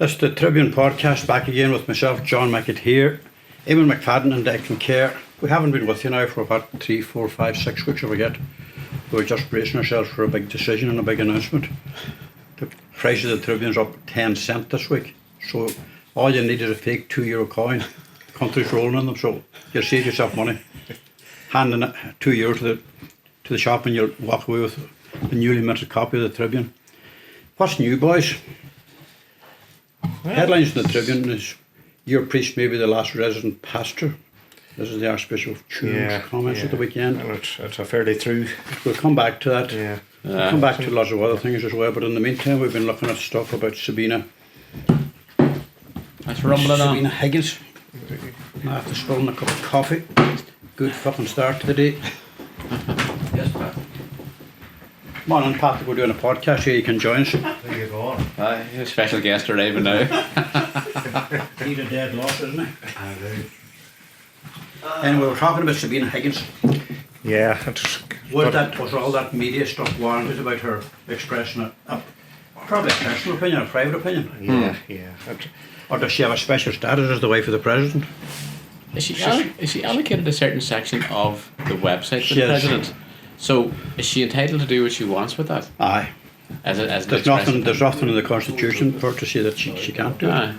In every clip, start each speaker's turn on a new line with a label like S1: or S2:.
S1: It's the Tribune podcast, back again with myself, John McAteer, Eamon McFadden and Declan Kerr. We haven't been with you now for about 3, 4, 5, 6 weeks, I forget. We're just bracing ourselves for a big decision and a big announcement. The price of the Tribune's up 10 cents this week, so all you need is a fake €2 coin. The country's rolling in them, so you'll save yourself money. Hand in €2 to the shop and you'll walk away with a newly minted copy of the Tribune. What's new, boys? Headlines in the Tribune is your priest may be the last resident pastor. This is the Archbishop of Tuam's comments at the weekend.
S2: And it's a fairly true.
S1: We'll come back to that. We'll come back to lots of other things as well, but in the meantime we've been looking at stuff about Sabina.
S3: That's rumbling on.
S1: Sabina Higgins. After spilling a cup of coffee. Good fucking start to the day.
S3: Yes, Pat.
S1: Come on, Pat, we're doing a podcast here, you can join us.
S2: There you go.
S3: A special guest arriving now.
S1: He's a dead loss, isn't he? Anyway, we're talking about Sabina Higgins.
S2: Yeah.
S1: Was all that media stuff warranted about her expressing probably a personal opinion, a private opinion?
S2: Yeah.
S1: Or does she have a special status as the wife of the president?
S3: Is she allocated a certain section of the website to the president? So is she entitled to do what she wants with that?
S1: Aye. There's nothing in the Constitution for her to say that she can't do it.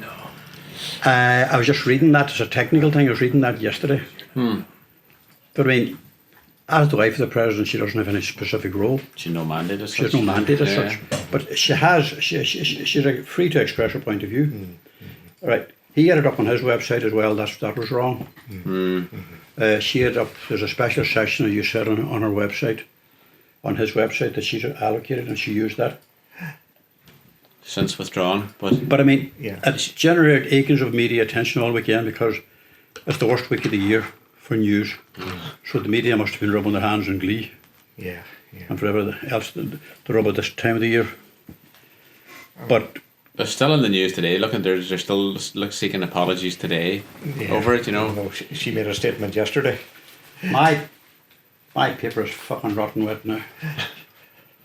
S1: I was just reading that, it's a technical thing, I was reading that yesterday. But I mean, as the wife of the president, she doesn't have any specific role.
S3: She's no mandate as such.
S1: She has no mandate as such. But she's free to express her point of view. Right. He had it up on his website as well, that was wrong. She had up, there's a special section, as you said, on her website, on his website, that she's allocated, and she used that.
S3: Since withdrawn, but
S1: I mean, it's generated acres of media attention all weekend because it's the worst week of the year for news. So the media must have been rubbing their hands in glee.
S2: Yeah.
S1: And for everything else to rub at this time of the year. But
S3: they're still in the news today. They're still seeking apologies today over it. You know,
S2: she made a statement yesterday.
S1: My paper is fucking rotten wet now.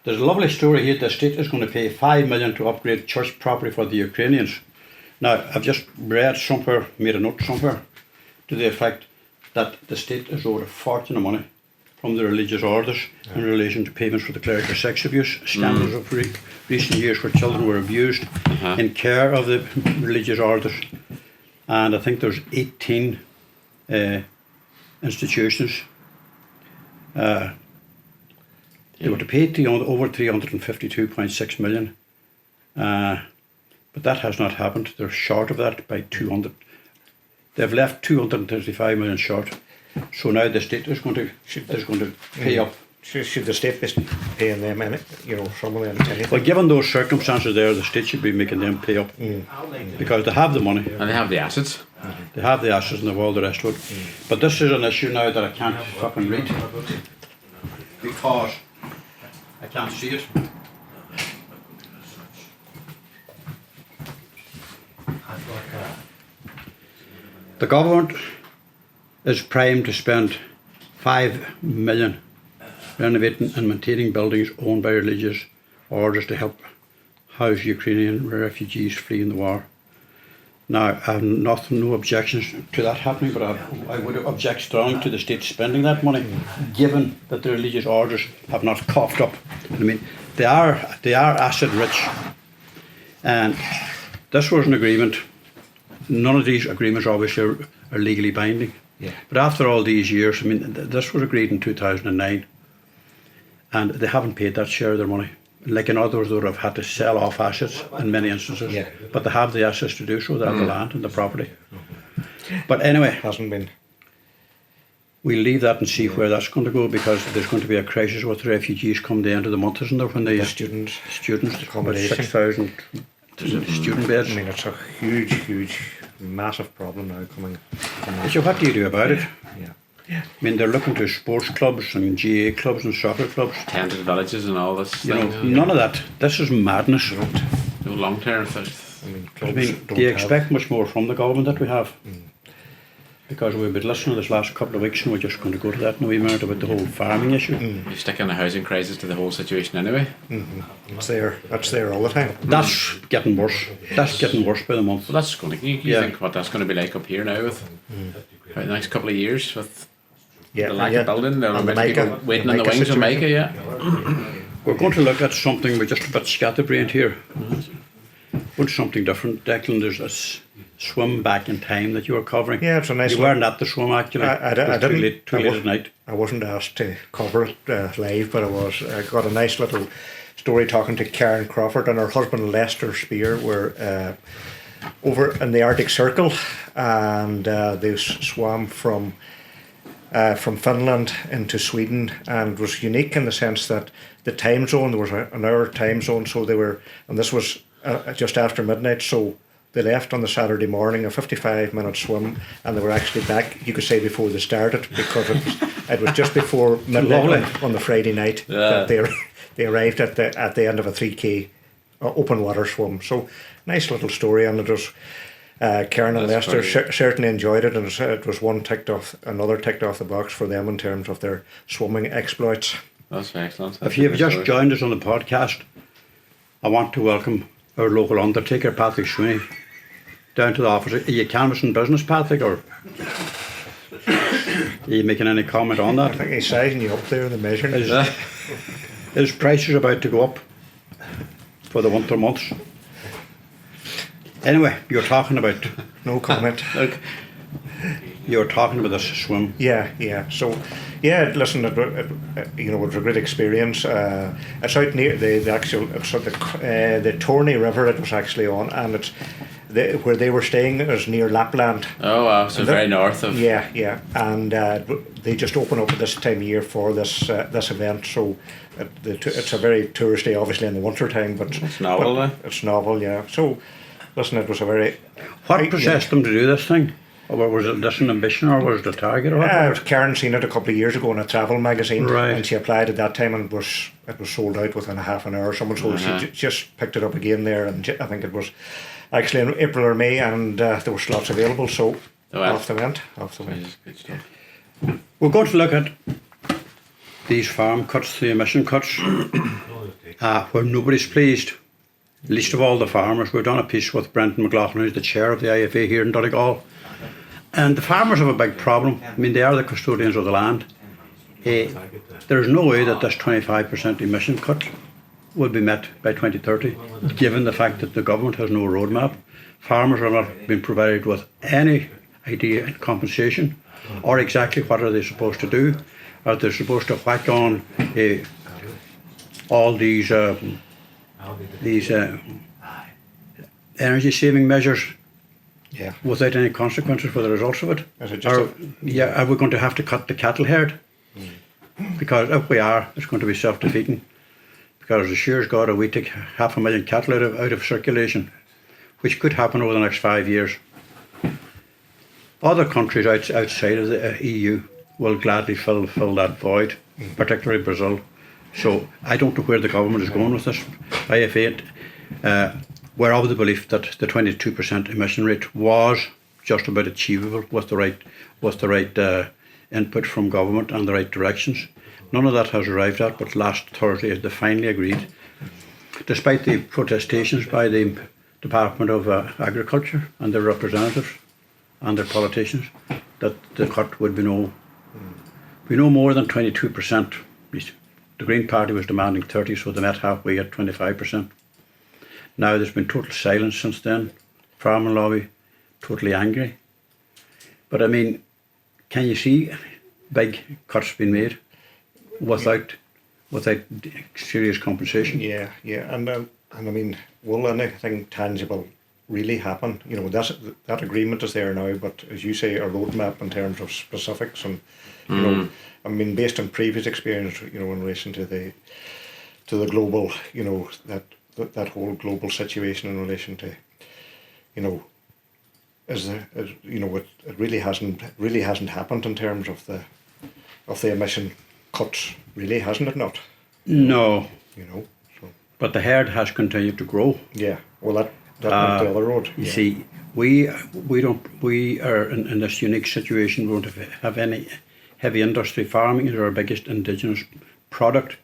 S1: There's a lovely story here. The state is going to pay $5 million to upgrade church property for the Ukrainians. Now, I've just read somewhere, made a note somewhere, to the effect that the state is owed a fortune of money from the religious orders in relation to payments for the clerical sex abuse scandals of recent years where children were abused in care of the religious orders. And I think there's 18 institutions. They were to pay over 352.6 million, but that has not happened. They're short of that by 200. They've left 235 million short. So now the state is going to pay up.
S2: Should the state be paying them some of them anything?
S1: Well, given those circumstances there, the state should be making them pay up because they have the money.
S3: And they have the assets.
S1: They have the assets and they have all the rest of it. But this is an issue now that I can't fucking read because I can't see it. The government is primed to spend $5 million renovating and maintaining buildings owned by religious orders to help house Ukrainian refugees fleeing the war. Now, I have no objections to that happening, but I would object strongly to the state spending that money, given that the religious orders have not coughed up. I mean, they are asset rich, and this was an agreement. None of these agreements obviously are legally binding. But after all these years, I mean, this was agreed in 2009, and they haven't paid that share of their money. Like in others, they would have had to sell off assets in many instances, but they have the assets to do so. They have the land and the property. But anyway,
S2: hasn't been.
S1: We'll leave that and see where that's going to go, because there's going to be a crisis with the refugees come the end of the month, isn't there? When the students about 6,000 student beds.
S2: I mean, it's a huge, massive problem now coming.
S1: So what do you do about it?
S2: Yeah.
S1: I mean, they're looking to sports clubs and GA clubs and soccer clubs.
S3: Tented villages and all this.
S1: None of that. This is madness.
S3: No long term.
S1: Do you expect much more from the government that we have? because we've been listening to this last couple of weeks, and we're just going to go to that in a wee minute about the whole farming issue.
S3: You stick in the housing crisis to the whole situation anyway.
S2: It's there. That's there all the time.
S1: That's getting worse. That's getting worse by the month.
S3: Well, that's going to. You think what that's going to be like up here now with the next couple of years with the lack of building, there are many people waiting in the wings of Micah. Yeah.
S1: We're going to look at something. We're just a bit scatterbrained here. What's something different, Declan? There's this swim back in time that you were covering.
S2: Yeah, it's a nice.
S1: You weren't at the swim actually.
S2: I didn't.
S1: Too late at night.
S2: I wasn't asked to cover it live, but I got a nice little story talking to Karen Crawford and her husband Lester Spear were over in the Arctic Circle, and they swam from Finland into Sweden, and it was unique in the sense that the time zone, there was an hour time zone, so they were, and this was just after midnight, so they left on the Saturday morning, a 55-minute swim, and they were actually back, you could say, before they started, because it was just before midnight on the Friday night that they arrived at the end of a 3K open water swim. So nice little story, and it was Karen and Lester certainly enjoyed it, and it was another ticked off the box for them in terms of their swimming exploits.
S3: That's excellent.
S1: If you've just joined us on the podcast, I want to welcome our local undertaker, Patrick Sweeney, down to the office. Are you canvassing business, Patrick, or are you making any comment on that?
S2: I think he's sizing you up there, the measuring.
S1: His price is about to go up for the winter months. Anyway, you're talking about...
S2: No comment.
S1: Look, you're talking about this swim.
S2: Yeah. So, yeah, listen, it was a great experience. It's out near the actual, the Torney River it was actually on, and it's where they were staying is near Lapland.
S3: Oh wow, so very north of...
S2: Yeah, and they just open up at this time of year for this event, so it's a very touristy, obviously in the winter time, but...
S3: It's novel,
S2: It's novel, yeah. So, listen, it was a very...
S1: What possessed them to do this thing? Or was it just an ambition, or was it a target? Or what?
S2: Karen seen it a couple of years ago in a travel magazine,
S1: right,
S2: and she applied at that time, and it was sold out within a half an hour. Someone sold she just picked it up again there, and I think it was actually in April or May, and there were slots available, so off they went.
S3: Good stuff.
S1: We're going to look at these farm cuts, the emission cuts, where nobody's pleased, least of all the farmers. We've done a piece with Brendan McLaughlin, who's the chair of the IFA here in Donegal. And the farmers have a big problem. I mean, they are the custodians of the land. There's no way that this 25% emission cut will be met by 2030, given the fact that the government has no roadmap. Farmers are not being provided with any idea of compensation, or exactly what are they supposed to do. Are they supposed to whack on all these energy saving measures without any consequences for the results of it? Are we going to have to cut the cattle herd? Because if we are, it's going to be self-defeating. Because as sure as God, if we take 500,000 cattle out of circulation, which could happen over the next 5 years, other countries outside of the EU will gladly fill that void, particularly Brazil. So I don't know where the government is going with this. IFA, we're of the belief that the 22% emission rate was just about achievable with the right input from government and the right directions. None of that has arrived at, but last Thursday they finally agreed, despite the protestations by the Department of Agriculture and their representatives and their politicians, that the cut would be no more than 22%. The Green Party was demanding 30%, so they met halfway at 25%. Now there's been total silence since then. Farming lobby, totally angry. But I mean, can you see big cuts being made without serious compensation?
S2: Yeah, and I mean, will anything tangible really happen? You know, that agreement is there now, but as you say, a roadmap in terms of specifics, and you know, I mean, based on previous experience, you know, in relation to the global, you know, that whole global situation in relation to, you know, it really hasn't happened in terms of the emission cuts, really, hasn't it not?
S1: No.
S2: You know, so.
S1: But the herd has continued to grow.
S2: Yeah, well that went the other road.
S1: You see, we are in this unique situation. We don't have any heavy industry. Farming is our biggest indigenous product.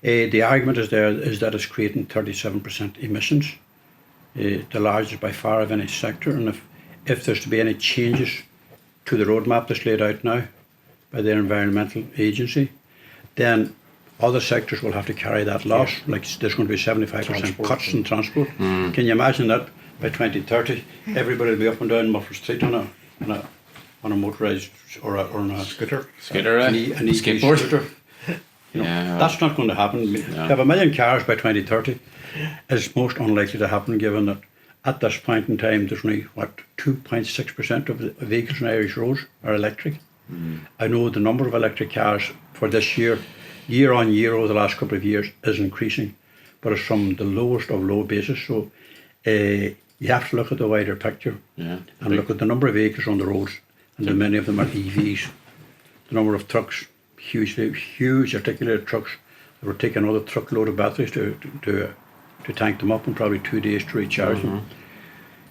S1: The argument is that it's creating 37% emissions, the largest by far of any sector. And if there's to be any changes to the roadmap that's laid out now by the environmental agency, then other sectors will have to carry that loss. Like there's going to be 75% cuts in transport. Can you imagine that by 2030, everybody will be up and down Muffler Street on a motorised or on a
S2: scooter,
S1: an skateboard. Scooter. That's not going to happen. To have 1 million cars by 2030 is most unlikely to happen, given that at this point in time there's only 2.6% of the vehicles on Irish roads are electric. I know the number of electric cars for this year on year over the last couple of years is increasing, but it's from the lowest of low bases. So you have to look at the wider picture and look at the number of vehicles on the roads, and many of them are EVs. The number of trucks, huge articulated trucks that would take another truckload of batteries to tank them up in probably 2 days to recharge them.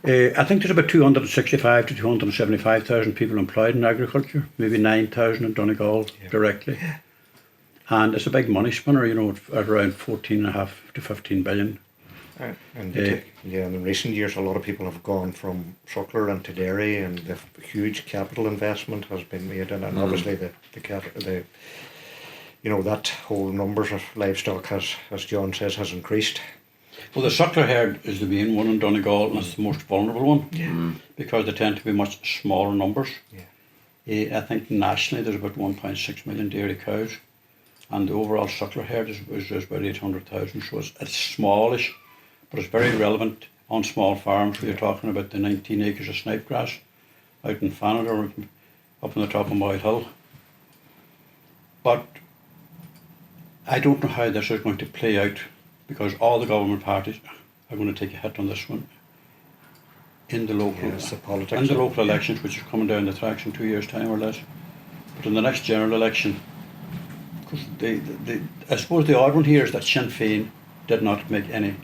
S1: I think there's about 265 to 275,000 people employed in agriculture, maybe 9,000 in Donegal directly. And it's a big money spinner, at around 14.5 to 15 billion.
S2: And in recent years, a lot of people have gone from suckler into dairy, and the huge capital investment has been made, and obviously the that whole numbers of livestock has, as John says, has increased.
S1: Well, the suckler herd is the main one in Donegal, and it's the most vulnerable one because they tend to be much smaller numbers. I think nationally there's about 1.6 million dairy cows, and the overall suckler herd is about 800,000. So it's smallish, but it's very relevant on small farms where you're talking about the 19 acres of snipegrass out in Fanad or up on the top of Moyle Hill. But I don't know how this is going to play out, because all the government parties are going to take a hit on this one in the local elections, which is coming down the tracks in 2 years' time or less. But in the next general election, because I suppose the odd one here is that Sinn Féin did not make any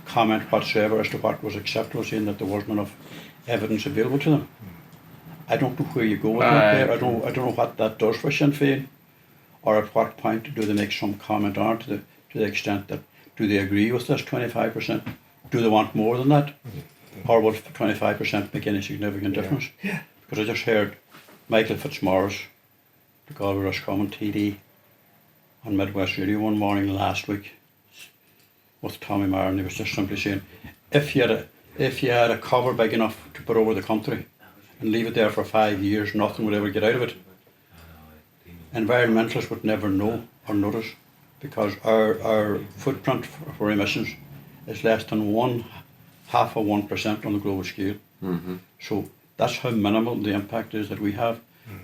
S1: comment whatsoever as to what was acceptable, saying that there wasn't enough evidence available to them. I don't know where you go with that there. I don't know what that does for Sinn Féin, or at what point do they make some comment on it to the extent that, do they agree with this 25%? Do they want more than that? Or will 25% make any significant difference? Because I just heard Michael Fitzmaurice, the Galway Roscommon TD, on Midwest Radio one morning last week with Tommy Maher, and he was just simply saying, if you had a cover big enough to put over the country and leave it there for 5 years, nothing would ever get out of it. Environmentalists would never know or notice, because our footprint for emissions is less than 0.5% on the global scale. So that's how minimal the impact is that we have.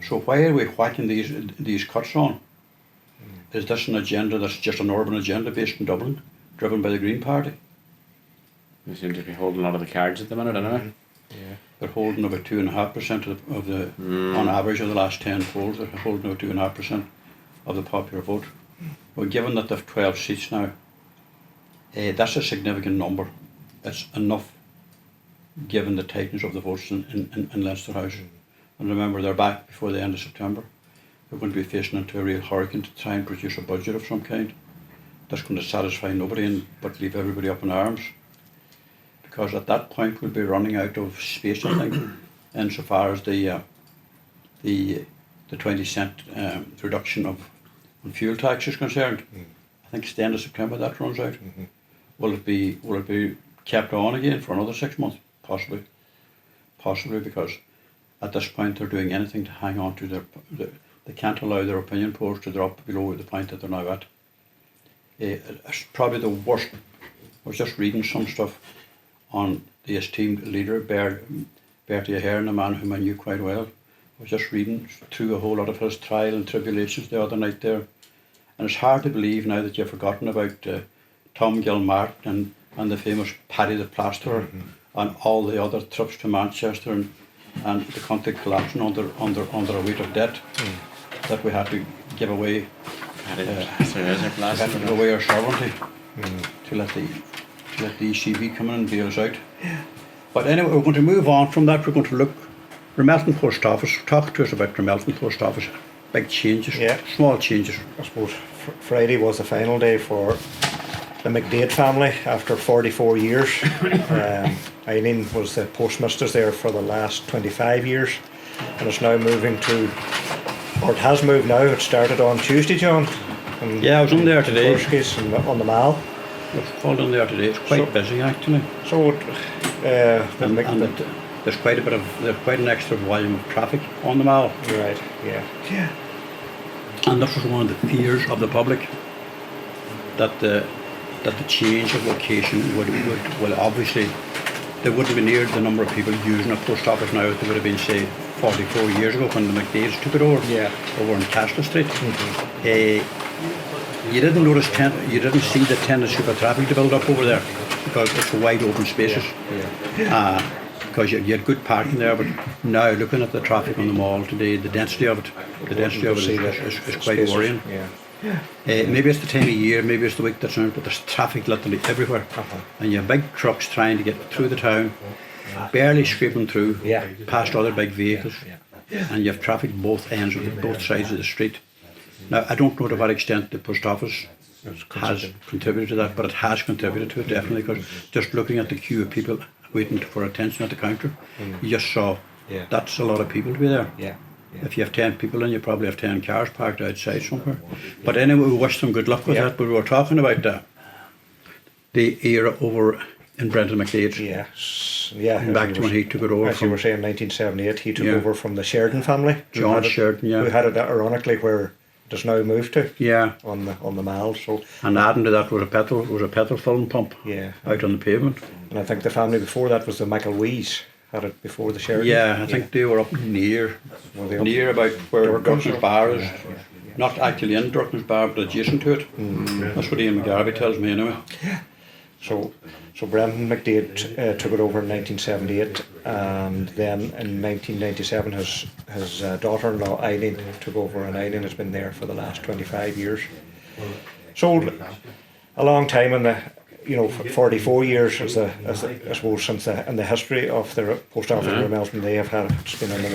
S1: So why are we whacking these cuts on? Is this an agenda that's just an urban agenda based in Dublin, driven by the Green Party?
S3: They seem to be holding a lot of the cards at the minute, anyway.
S1: They're holding about 2.5% of the on average of the last 10 polls. They're holding about 2.5% of the popular vote. Well, given that they've 12 seats now, that's a significant number. It's enough, given the tightness of the votes in Leinster House. And remember, they're back before the end of September. They're going to be facing into a real hurricane to try and produce a budget of some kind. That's going to satisfy nobody but leave everybody up in arms. Because at that point we'll be running out of space, I think, insofar as the 20-cent reduction on fuel tax is concerned. I think it's the end of September that runs out. Will it be kept on again for another 6 months? Possibly, because at this point they're doing anything to hang on to they can't allow their opinion polls to drop below the point that they're now at. It's probably the worst. I was just reading some stuff on the esteemed leader, Bertie Ahern, a man whom I knew quite well. I was just reading through a whole lot of his trial and tribulations the other night there. And it's hard to believe now that you've forgotten about Tom Gilmartin and the famous Paddy the Plasterer and all the other trips to Manchester and the country collapsing under a weight of debt that we had to give away. We had to give away our sovereignty to let to let the ECB come in and bail us out. But anyway, we're going to move on from that. We're going to look Remelton Post Office. Talk to us about Remelton Post Office. Big changes, small changes.
S2: I suppose Friday was the final day for the McDade family after 44 years. Eileen was the postmistress there for the last 25 years, and it's now moving to, or it has moved now. It started on Tuesday, John.
S1: Yeah, I was on there today.
S2: First case on the Mall.
S1: I've called on there today. It's quite busy actually.
S2: So,
S1: there's quite an extra volume of traffic on the Mall.
S2: Right. Yeah.
S1: And this was one of the fears of the public, that the change of location would obviously, there wouldn't be near the number of people using a post office now as there would have been, say, 44 years ago when the McDades took it over. Over in Castle Street. You didn't notice, you didn't see the tendency for traffic to build up over there because it's wide open spaces. Because you had good parking there, but now looking at the traffic on the Mall today, the density of it is quite worrying. Maybe it's the time of year, maybe it's the week that's on, but there's traffic literally everywhere. And you have big trucks trying to get through the town, barely scraping through, past other big vehicles, and you have traffic both ends of both sides of the street. Now, I don't know to what extent the post office has contributed to that, but it has contributed to it definitely, because just looking at the queue of people waiting for attention at the counter, you just saw that's a lot of people to be there. If you have 10 people in, you probably have 10 cars parked outside somewhere. But anyway, we wish them good luck with that. But we were talking about the era over in Brendan McDade's. Back to when he took it over.
S2: As you were saying, 1978, he took over from the Sheridan family.
S1: John Sheridan,
S2: who had it ironically where it has now moved to. On the Mall. So.
S1: And adding to that was a petrol filling pump. Out on the pavement.
S2: And I think the family before that was the Michael Wees. Had it before the Sheridan.
S1: I think they were up near about where Durkin's Bar is. Not actually in Durkin's Bar, but adjacent to it. That's what Ian McGarvey tells me anyway.
S2: So Brendan McDade took it over in 1978, and then in 1997 his daughter-in-law Eileen took over, and Eileen has been there for the last 25 years. So a long time in the 44 years I suppose since in the history of the post office in Remelton, they have had, it's been in the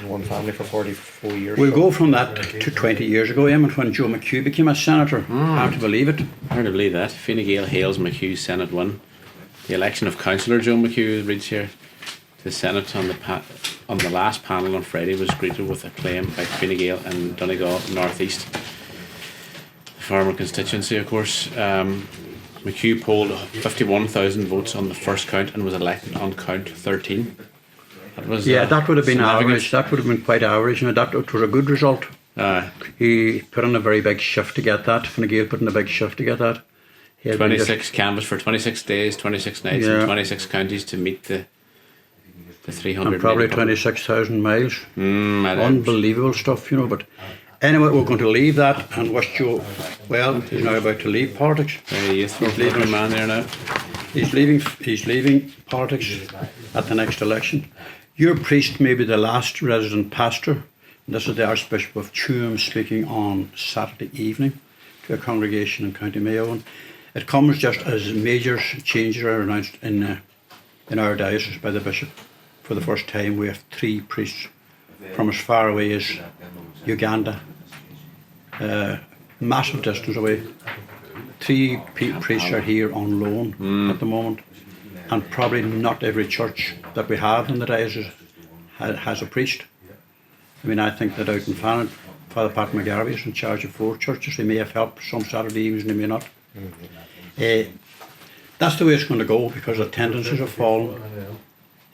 S2: one family for 44 years.
S1: We'll go from that to 20 years ago, Eamon, when Joe McHugh became a senator. Hard to believe it.
S3: Hard to believe that. Fine Gael hails McHugh's Senate win. The election of Councillor Joe McHugh reads here. The Senate on the last panel on Friday was greeted with acclaim by Fine Gael and Donegal North East, the farmer constituency, of course. McHugh polled 51,000 votes on the first count and was elected on count 13. That was
S1: that would have been average. That would have been quite average. That was a good result. He put in a very big shift to get that. Fine Gael put in a big shift to get that.
S3: 26 canvass for 26 days, 26 nights, and 26 counties to meet the 300.
S1: And probably 26,000 miles. Unbelievable stuff, But anyway, we're going to leave that and wish Joe well. He's now about to leave politics.
S3: He's leaving man there now.
S1: He's leaving politics at the next election. Your priest may be the last resident pastor. This is the Archbishop of Tuam speaking on Saturday evening to a congregation in County Mayo. And it comes just as major changes are announced in our diocese by the bishop. For the first time, we have 3 priests from as far away as Uganda. Massive distance away. 3 priests are here on loan at the moment, and probably not every church that we have in the diocese has a priest. I mean, I think that out in Fannin, Father Pat McGarvey is in charge of 4 churches. He may have helped some Saturday evenings and he may not. That's the way it's going to go because attendances have fallen.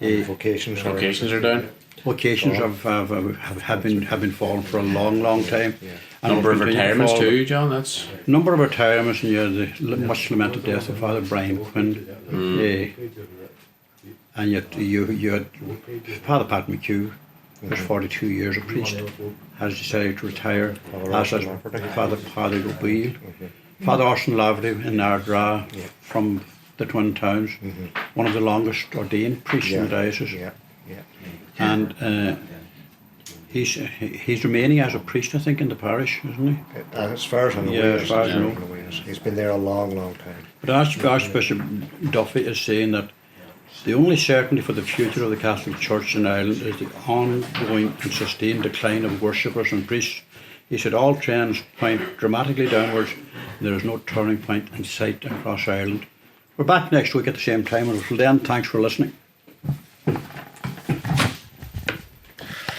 S3: Vocations are down.
S1: Vocations have been falling for a long time.
S3: Number of retirements too, John. That's
S1: number of retirements, and the much lamented death of Father Brian Quinn. And yet you had Father Pat McHugh, who's 42 years a priest, has decided to retire. As has Father O'Beal, Father Austin Laverty in Ardra from the Twin Towns, one of the longest ordained priests in the diocese. And he's remaining as a priest, I think, in the parish, isn't he?
S2: As far as I know.
S1: As far as I know.
S2: Yes, he's been there a long, long time.
S1: But Archbishop Duffy is saying that the only certainty for the future of the Catholic Church in Ireland is the ongoing and sustained decline of worshippers and priests. He said all trends point dramatically downwards and there is no turning point in sight across Ireland. We're back next week at the same time, and until then, thanks for listening.